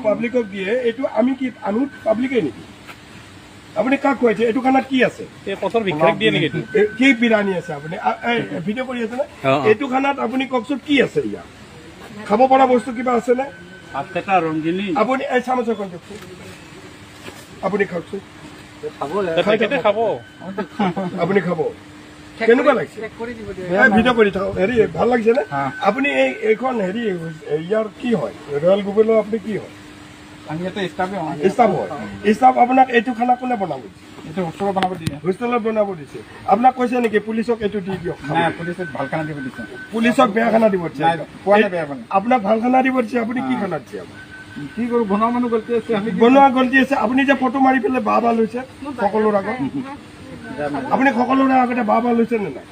পাব্লিকক দিয়ে এইটো আমি কি আমি পাব্লিকে নেকি আপুনি কাক খুৱাইছে এইটো খানাত কি আছে কি বিৰিয়ানী আছে আপুনি ভিডিঅ' কৰি আছে নে এইটো খানাত আপুনি কওকচোন কি আছে ইয়াত খাব পৰা বস্তু কিবা আছে নে আপুনি এই চামুচ এখন দিয়কচোন আপুনি খাওকচোন আপুনি খাব কেনেকুৱা লাগিছে ভিডিঅ' কৰি থাকক হেৰি ভাল লাগিছে নে আপুনি এইখন হেৰি ইয়াৰ কি হয় ৰয়েল গোগলৰ আপুনি কি হয় ষ্টাফ হয় ষ্টাফ আপোনাক এইটো খানা কোনে বনাব হোষ্টেলত বনাব দিছে আপোনাক কৈছে নেকি পুলিচক এইটো দি দিয়ক পুলিচক বেয়া খানা দিব দিছে আপোনাক ভাল খানা দিব দিছে আপুনি কি খানা দিছে কি কৰো বনোৱা মানুহ গলতি আছে বনোৱা গলতি আছে আপুনি যে ফটো মাৰি পেলাই বাহ লৈছে সকলোৰ আগত আপুনি সকলোৰে আগতে বাহ লৈছে নে নাই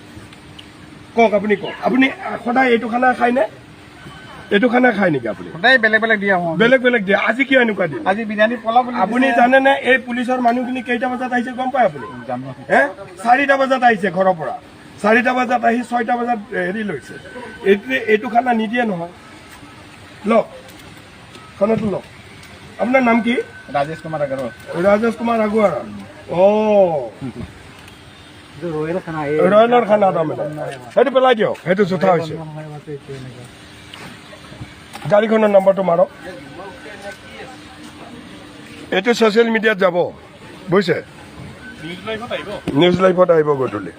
কওক আপুনি কওক আপুনি সদায় এইটো খানা খায়নে এইটো খানা খায় নেকি আপুনি সদায় বেলেগ বেলেগ দিয়া বেলেগ বেলেগ দিয়ে আজি কিয় এনেকুৱা দিয়ে আজি বিৰিয়ানী পলা বুলি আপুনি জানেনে এই পুলিচৰ মানুহখিনি কেইটা বজাত আহিছে গম পায় আপুনি 4টা বজাত আহিছে ঘৰৰ পৰা 4টা বজাত আহি 6টা বজাত হেৰি লৈছে এইটো খানা নিদিয়ে নহয় লওক খানাটো লওক আপোনাৰ নাম কি ৰাজেশ কুমাৰ আগৰৱাল ৰয়েলৰ খানা তাৰমানে সেইটো পেলাই দিয়ক সেইটো জোঠা হৈছে গাড়ীখনৰ নম্বৰটো মাৰক এইটো ছ'চিয়েল মিডিয়াত যাব বুজিছে নিউজ লাইভত আহিব গধূলি